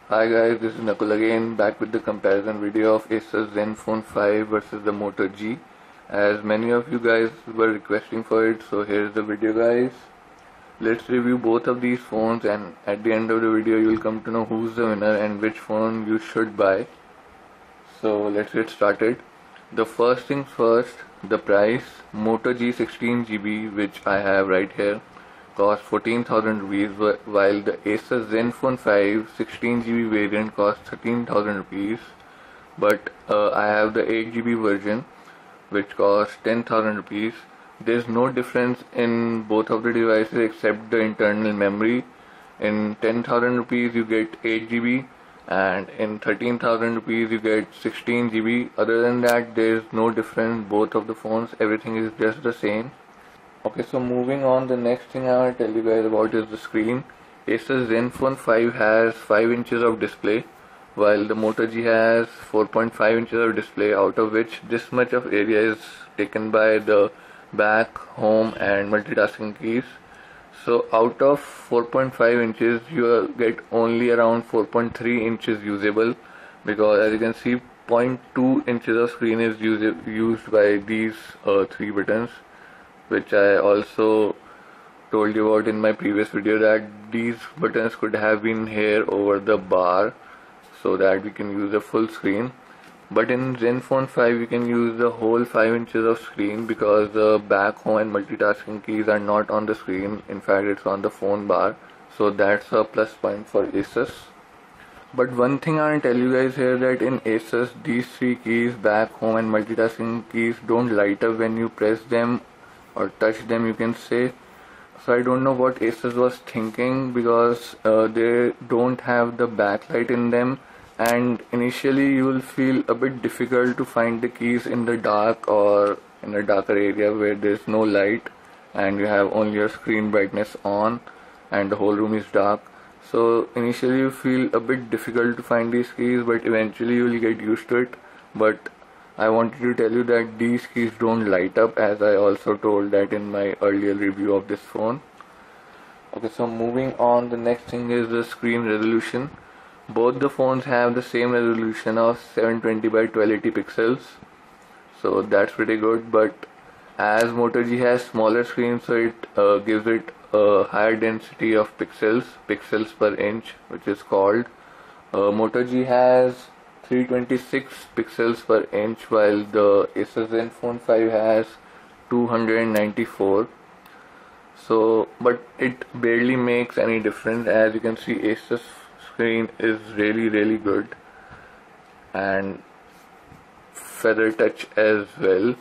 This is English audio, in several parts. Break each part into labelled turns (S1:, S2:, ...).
S1: Hi guys, this is Nakul again, back with the comparison video of Asus ZenFone 5 versus the Moto G. As many of you guys were requesting for it, so here's the video guys. Let's review both of these phones, and at the end of the video you will come to know who's the winner and which phone you should buy. So let's get started. The first things first, the price. Moto G 16GB, which I have right here, costs 14,000 rupees, while the Asus ZenFone 5 16GB variant costs 13,000 rupees. But I have the 8GB version, which costs 10,000 rupees. There's no difference in both of the devices except the internal memory. In 10,000 rupees you get 8GB, and in 13,000 rupees you get 16GB. Other than that, there's no difference. Both of the phones, everything is just the same. Okay, so moving on, the next thing I want to tell you guys about is the screen. Asus ZenFone 5 has 5 inches of display, while the Moto G has 4.5 inches of display, out of which this much of area is taken by the back, home and multitasking keys. So out of 4.5 inches you get only around 4.3 inches usable, because as you can see 0.2 inches of screen is used by these 3 buttons, which I also told you about in my previous video, that these buttons could have been here over the bar so that we can use the full screen. But in ZenFone 5 you can use the whole 5 inches of screen, because the back, home and multitasking keys are not on the screen. In fact, it's on the phone bar, so that's a plus point for Asus. But one thing I want to tell you guys here, that in Asus these 3 keys, back, home and multitasking keys, don't light up when you press them or touch them, you can say. So I don't know what Asus was thinking, because they don't have the backlight in them, and initially you will feel a bit difficult to find the keys in the dark or in a darker area where there's no light and you have only your screen brightness on and the whole room is dark. So initially you feel a bit difficult to find these keys, but eventually you will get used to it. But I wanted to tell you that these keys don't light up, as I also told that in my earlier review of this phone. Okay, so moving on, the next thing is the screen resolution. Both the phones have the same resolution of 720 by 1280 pixels, so that's pretty good. But as Moto G has smaller screen, so it gives it a higher density of pixels per inch, which is called. Moto G has 326 pixels per inch, while the Asus ZenFone 5 has 294. So, but it barely makes any difference. As you can see, Asus screen is really good, and feather touch as well.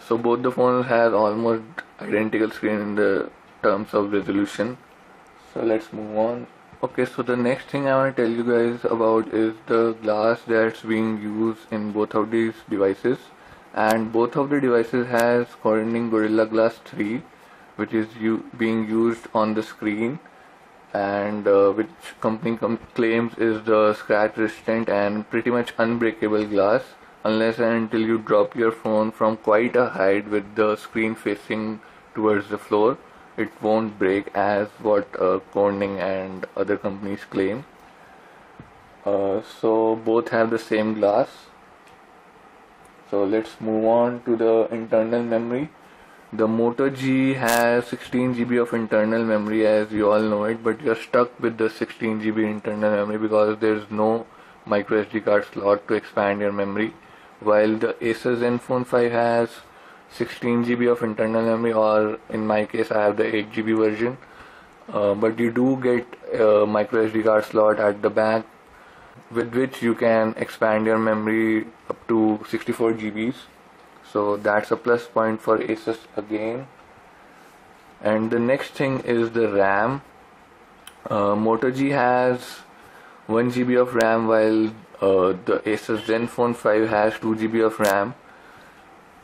S1: So both the phones have almost identical screen in the terms of resolution. So let's move on. Okay, so the next thing I want to tell you guys about is the glass that's being used in both of these devices. And both of the devices has Corning Gorilla Glass 3, which is being used on the screen, and which company claims is the scratch resistant and pretty much unbreakable glass, unless and until you drop your phone from quite a height with the screen facing towards the floor. It won't break, as what Corning and other companies claim. So both have the same glass. So let's move on to the internal memory. The Moto G has 16GB of internal memory, as you all know it, but you're stuck with the 16GB internal memory because there's no micro SD card slot to expand your memory, while the Asus ZenFone 5 has 16GB of internal memory, or in my case I have the 8GB version. But you do get a micro SD card slot at the back, with which you can expand your memory up to 64 GBs. So that's a plus point for Asus again. And the next thing is the RAM. Moto G has 1GB of RAM, while the Asus ZenFone 5 has 2GB of RAM.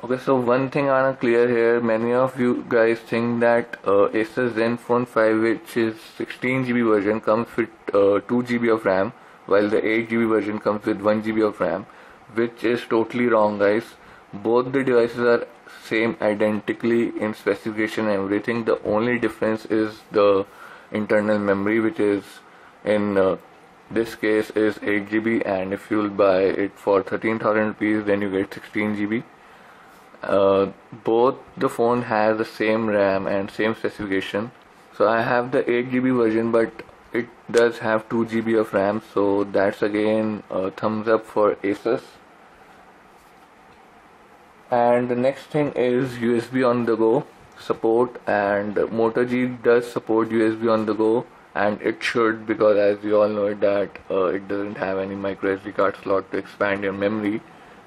S1: Okay, so one thing I want to clear here, many of you guys think that Asus ZenFone 5, which is 16GB version, comes with 2GB of RAM, while the 8GB version comes with 1GB of RAM, which is totally wrong guys. Both the devices are same identically in specification and everything. The only difference is the internal memory, which is in this case is 8 GB, and if you'll buy it for 13,000 rupees, then you get 16 GB. Both the phone has the same RAM and same specification. So I have the 8 GB version, but it does have 2 GB of RAM, so that's again a thumbs up for Asus. And the next thing is USB on the go support, and Moto G does support USB on the go, and it should, because as you all know that it doesn't have any micro SD card slot to expand your memory.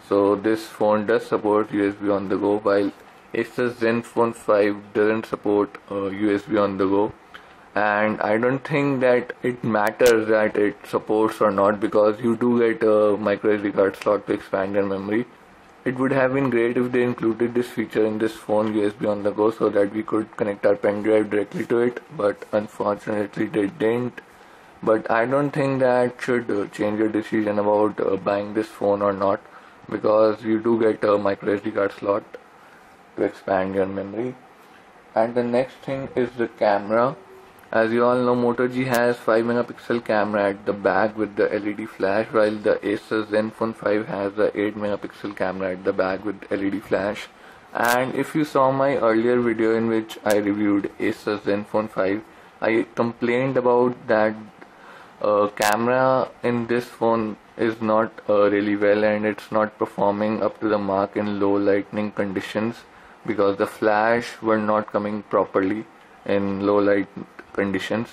S1: So this phone does support USB on the go, while Asus ZenFone 5 doesn't support USB on the go. And I don't think that it matters that it supports or not, because you do get a micro SD card slot to expand your memory. It would have been great if they included this feature in this phone, USB on the go, so that we could connect our pen drive directly to it, but unfortunately they didn't. But I don't think that should change your decision about buying this phone or not, because you do get a micro SD card slot to expand your memory. And the next thing is the camera. As you all know, Moto G has 5 megapixel camera at the back with the LED flash, while the Asus ZenFone 5 has the 8 megapixel camera at the back with LED flash. And if you saw my earlier video in which I reviewed Asus ZenFone 5, I complained about that camera in this phone is not really well, and it's not performing up to the mark in low lighting conditions, because the flash were not coming properly in low light conditions.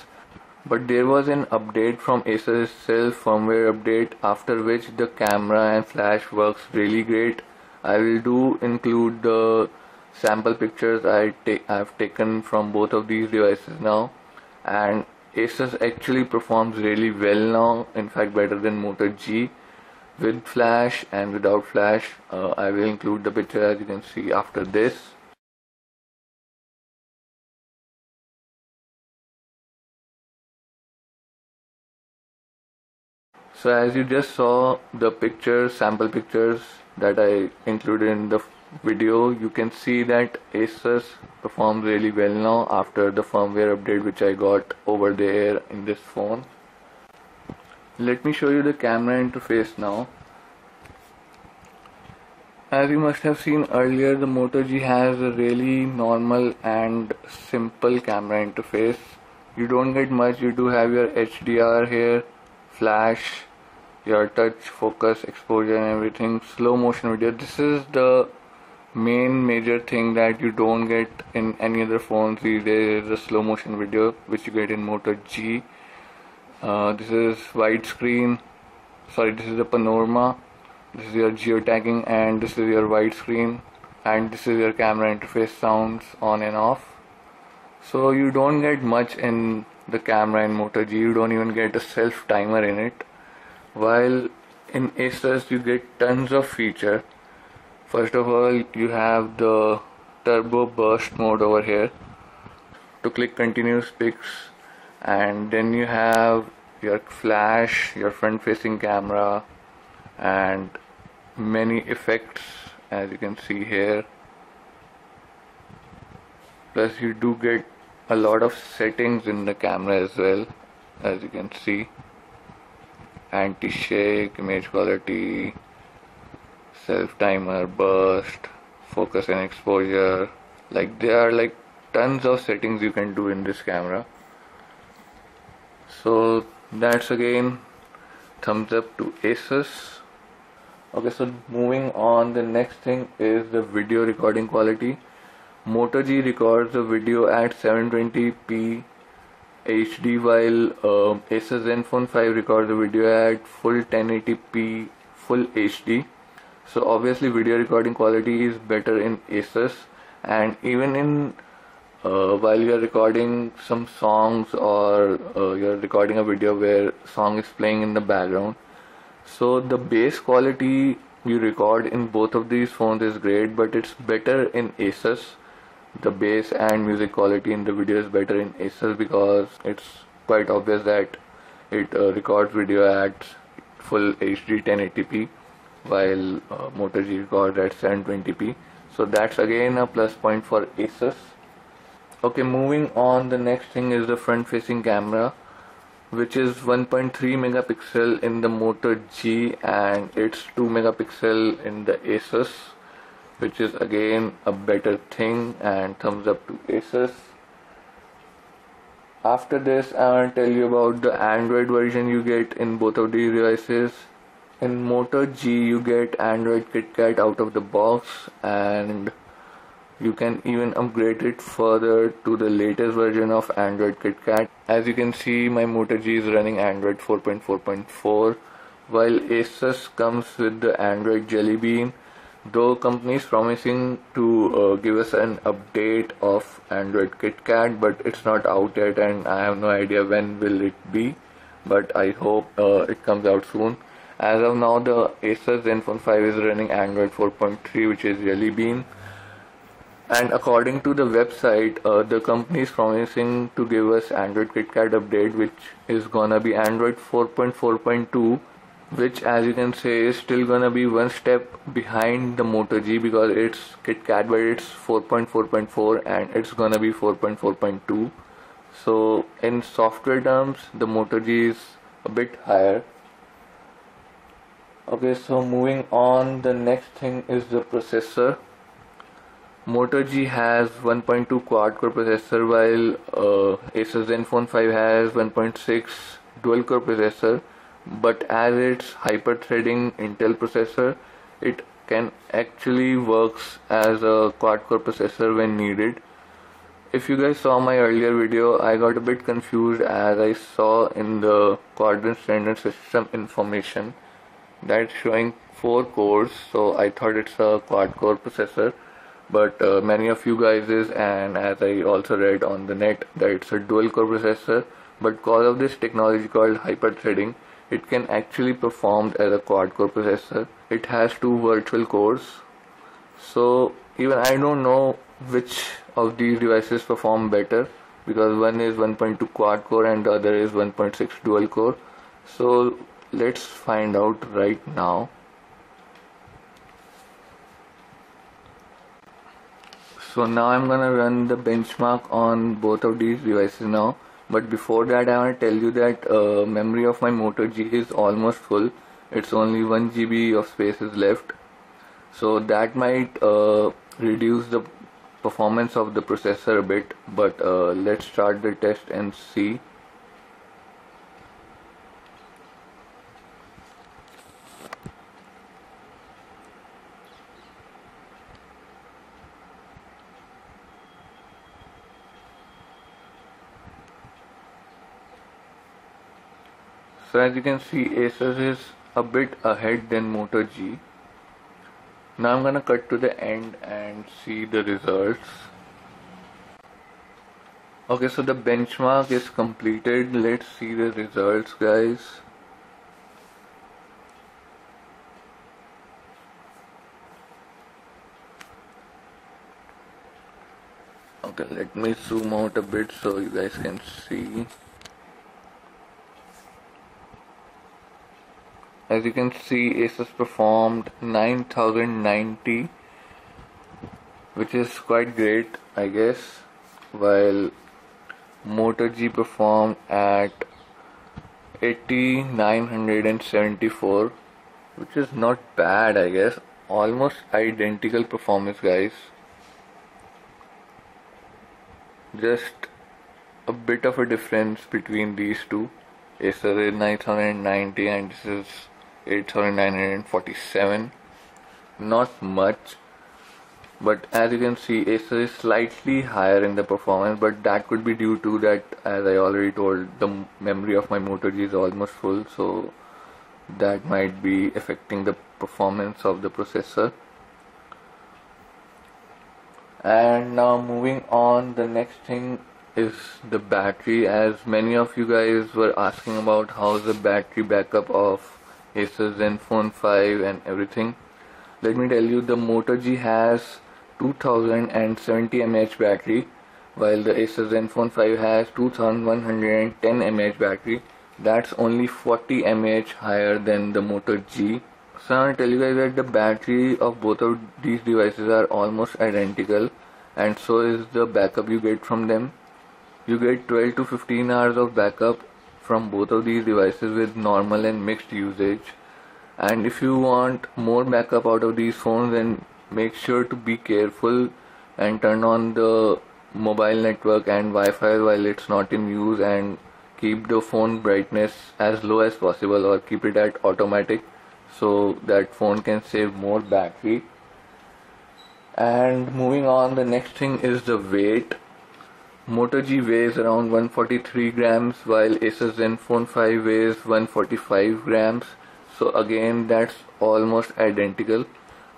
S1: But there was an update from Asus itself, firmware update, after which the camera and flash works really great. I will do include the sample pictures I've taken from both of these devices now, and Asus actually performs really well now, in fact better than Moto G, with flash and without flash. I will include the picture as you can see after this. So as you just saw the pictures, sample pictures that I included in the video, you can see that Asus performs really well now after the firmware update which I got over there in this phone. Let me show you the camera interface now. As you must have seen earlier, the Moto G has a really normal and simple camera interface. You don't get much. You do have your HDR here, flash, your touch, focus, exposure and everything, slow motion video. This is the main major thing that you don't get in any other phones these days, is the slow motion video which you get in Moto G. This is widescreen, sorry, this is the panorama, this is your geotagging, and this is your widescreen, and this is your camera interface sounds on and off. So you don't get much in the camera in Moto G. You don't even get a self timer in it, while in Asus you get tons of feature. First of all, you have the turbo burst mode over here to click continuous pics, and then you have your flash, your front facing camera, and many effects as you can see here. Plus you do get a lot of settings in the camera as well, as you can see: anti-shake, image quality, self timer, burst, focus and exposure. Like there are like tons of settings you can do in this camera. So that's again thumbs up to Asus. Okay, so moving on, the next thing is the video recording quality. Moto G records the video at 720p HD, while Asus ZenFone 5 records the video at full 1080p full HD. So obviously video recording quality is better in Asus, and even in while you are recording some songs, or you're recording a video where song is playing in the background, so the bass quality you record in both of these phones is great, but it's better in Asus. The bass and music quality in the video is better in Asus, because it's quite obvious that it records video at full HD 1080p, while Moto G records at 720p. So that's again a plus point for Asus. Okay, moving on, the next thing is the front facing camera. which is 1.3 megapixel in the Moto G, and it's 2 megapixel in the Asus, which is again a better thing, and thumbs up to Asus. After this, I want to tell you about the Android version you get in both of these devices. In Moto G, you get Android KitKat out of the box, and you can even upgrade it further to the latest version of Android KitKat. As you can see, my Moto G is running Android 4.4.4, while Asus comes with the Android Jelly Bean. Though company is promising to give us an update of Android KitKat, but it's not out yet, and I have no idea when will it be. But I hope it comes out soon. As of now, the Asus ZenFone 5 is running Android 4.3, which is Jelly Bean. And according to the website, the company is promising to give us Android KitKat update, which is gonna be Android 4.4.2, which, as you can say, is still gonna be one step behind the Moto G, because it's KitKat but it's 4.4.4 and it's gonna be 4.4.2. so in software terms, the Moto G is a bit higher. Okay, so moving on, the next thing is the processor. Moto G has 1.2 quad-core processor, while Asus ZenFone 5 has 1.6 dual-core processor. But as it's hyper-threading Intel processor, it can actually works as a quad-core processor when needed. If you guys saw my earlier video, I got a bit confused as I saw in the Quadrant Standard System information that it's showing 4 cores, so I thought it's a quad-core processor. But many of you guys is, and as I also read on the net, that it's a dual-core processor. But because of this technology called hyper-threading, it can actually perform as a quad-core processor. It has 2 virtual cores, so even I don't know which of these devices perform better, because one is 1.2 quad-core and the other is 1.6 dual-core. So let's find out right now. So now I'm gonna run the benchmark on both of these devices now. But before that, I want to tell you that memory of my Moto G is almost full. It's only 1 GB of space is left. So that might reduce the performance of the processor a bit. But let's start the test and see. So as you can see, Asus is a bit ahead than Moto G. Now I'm gonna cut to the end and see the results. Okay, so the benchmark is completed. Let's see the results, guys. Okay, let me zoom out a bit so you guys can see. As you can see, Asus performed 9090, which is quite great, I guess, while Moto G performed at 8974, which is not bad, I guess. Almost identical performance, guys. Just a bit of a difference between these two. Asus is 9090 and this is 8947. Not much, but as you can see, Asus is slightly higher in the performance, but that could be due to that, as I already told, the memory of my Moto G is almost full, so that might be affecting the performance of the processor. And now moving on, the next thing is the battery. As many of you guys were asking about how's the battery backup of Asus ZenFone 5 and everything. Let me tell you, the Moto G has 2070 mAh battery, while the Asus ZenFone 5 has 2110 mAh battery. That's only 40 mAh higher than the Moto G. So I'll tell you guys that the battery of both of these devices are almost identical, and so is the backup you get from them. You get 12 to 15 hours of backup from both of these devices with normal and mixed usage. And if you want more backup out of these phones, then make sure to be careful and turn on the mobile network and Wi-Fi while it's not in use, and keep the phone brightness as low as possible, or keep it at automatic so that phone can save more battery. And moving on, the next thing is the weight. Moto G weighs around 143 grams while Asus ZenFone 5 weighs 145 grams. So again, that's almost identical,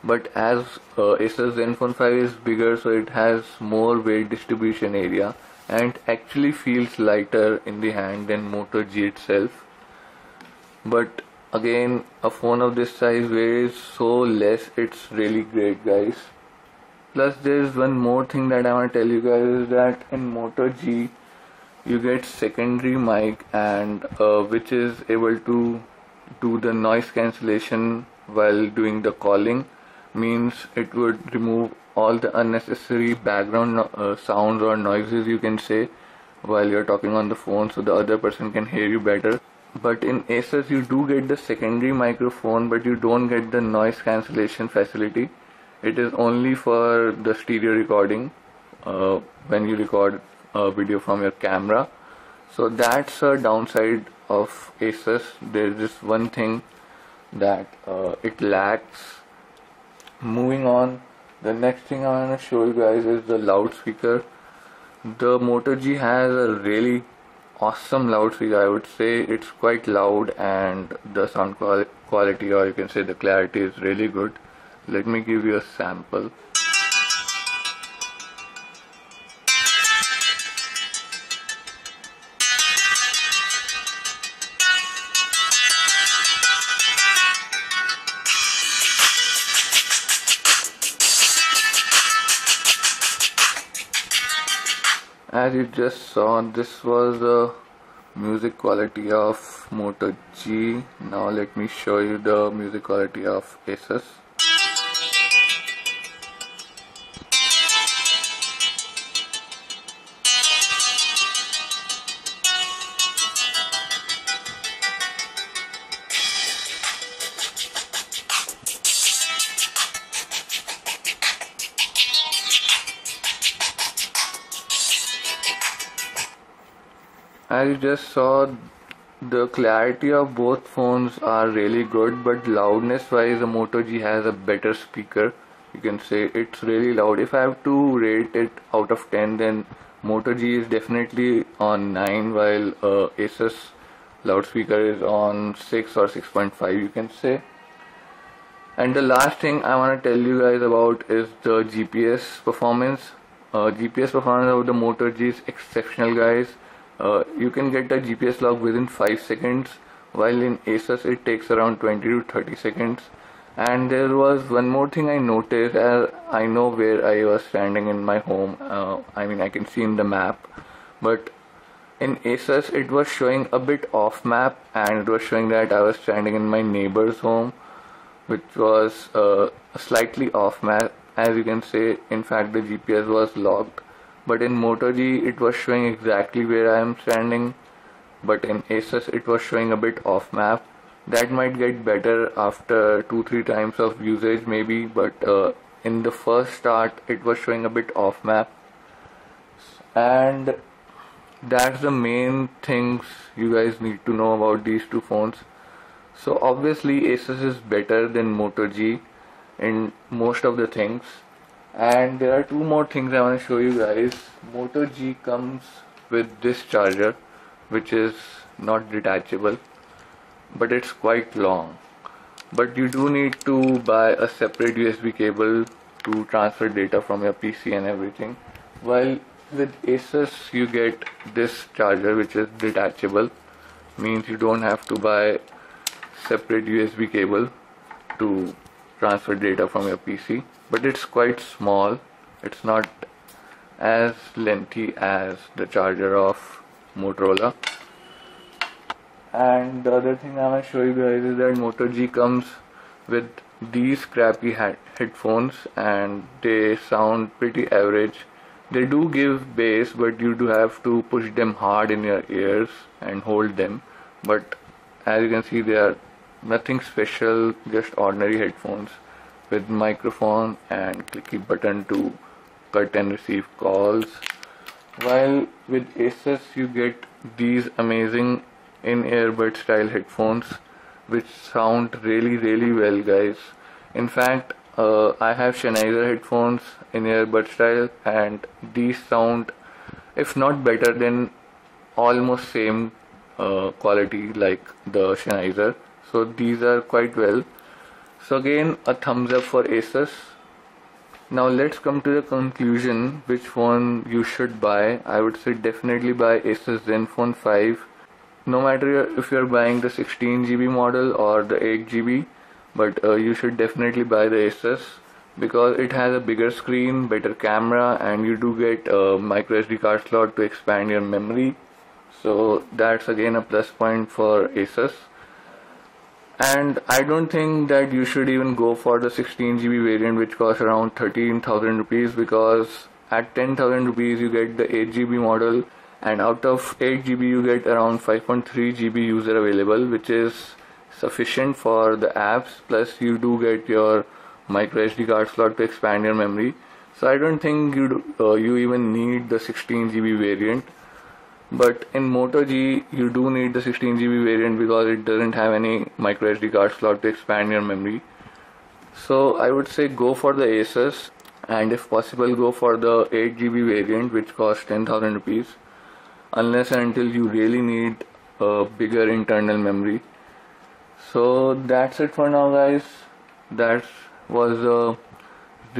S1: but as Asus ZenFone 5 is bigger, so it has more weight distribution area and actually feels lighter in the hand than Moto G itself. But again, a phone of this size weighs so less, it's really great, guys. Plus there's one more thing that I want to tell you guys, is that in Moto G you get secondary mic, and which is able to do the noise cancellation while doing the calling. Means it would remove all the unnecessary background sounds or noises, you can say, while you're talking on the phone, so the other person can hear you better. But in Asus you do get the secondary microphone, but you don't get the noise cancellation facility. It is only for the stereo recording when you record a video from your camera. So that's a downside of Asus. There's this one thing that it lacks. Moving on, the next thing I want to show you guys is the loudspeaker. The Moto G has a really awesome loudspeaker, I would say. It's quite loud and the sound quality, or you can say the clarity, is really good. Let me give you a sample. As you just saw, this was the music quality of Moto G. Now let me show you the music quality of Asus. As you just saw, the clarity of both phones are really good, but loudness wise the Moto G has a better speaker. You can say it's really loud. If I have to rate it out of 10, then Moto G is definitely on 9, while Asus loudspeaker is on 6 or 6.5, you can say. And the last thing I want to tell you guys about is the GPS performance. GPS performance of the Moto G is exceptional, guys. You can get a GPS log within 5 seconds, while in Asus it takes around 20 to 30 seconds. And there was one more thing I noticed, as I know where I was standing in my home. I mean, I can see in the map, but in Asus it was showing a bit off map, and it was showing that I was standing in my neighbor's home, which was slightly off map, as you can say. In fact, the GPS was locked. But in Moto G it was showing exactly where I am standing, but in Asus it was showing a bit off map. That might get better after 2-3 times of usage maybe, but in the first start it was showing a bit off map. And that's the main things you guys need to know about these two phones. So obviously Asus is better than Moto G in most of the things. And there are two more things I want to show you guys. Moto G comes with this charger, which is not detachable, but it's quite long. But you do need to buy a separate USB cable to transfer data from your PC and everything. While with Asus you get this charger, which is detachable, means you don't have to buy separate USB cable to transfer data from your PC. But it's quite small. It's not as lengthy as the charger of Motorola. And the other thing I want to show you guys is that Moto G comes with these crappy headphones, and they sound pretty average They do give bass, but you do have to push them hard in your ears and hold them. But as you can see, they are nothing special, just ordinary headphones with microphone and clicky button to cut and receive calls. While with Asus you get these amazing in-earbud style headphones which sound really well, guys. In fact, I have Sennheiser headphones in earbud style, and these sound, if not better, then almost same quality like the Sennheiser. So these are quite well. So again, a thumbs up for Asus. Now let's come to the conclusion which phone you should buy. I would say definitely buy Asus ZenFone 5. No matter if you're buying the 16GB model or the 8GB, but you should definitely buy the Asus because it has a bigger screen, better camera, and you do get a micro SD card slot to expand your memory. So that's again a plus point for Asus. And I don't think that you should even go for the 16GB variant, which costs around 13,000 rupees, because at 10,000 rupees you get the 8GB model, and out of 8GB you get around 5.3GB user available, which is sufficient for the apps, plus you do get your micro SD card slot to expand your memory. So I don't think you even need the 16GB variant. But in Moto G you do need the 16GB variant because it doesn't have any micro SD card slot to expand your memory. So I would say go for the Asus, and if possible go for the 8GB variant, which costs 10,000 rupees, unless and until you really need a bigger internal memory. So that's it for now, guys. That was a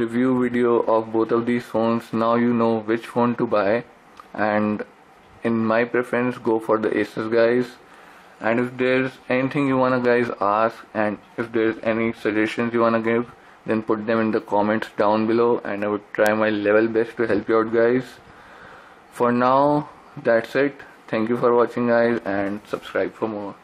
S1: review video of both of these phones. Now you know which phone to buy, and in my preference, go for the Asus, guys. And if there's anything you wanna guys ask, and if there's any suggestions you wanna give, then put them in the comments down below, and I would try my level best to help you out, guys. For now, that's it. Thank you for watching, guys, and subscribe for more.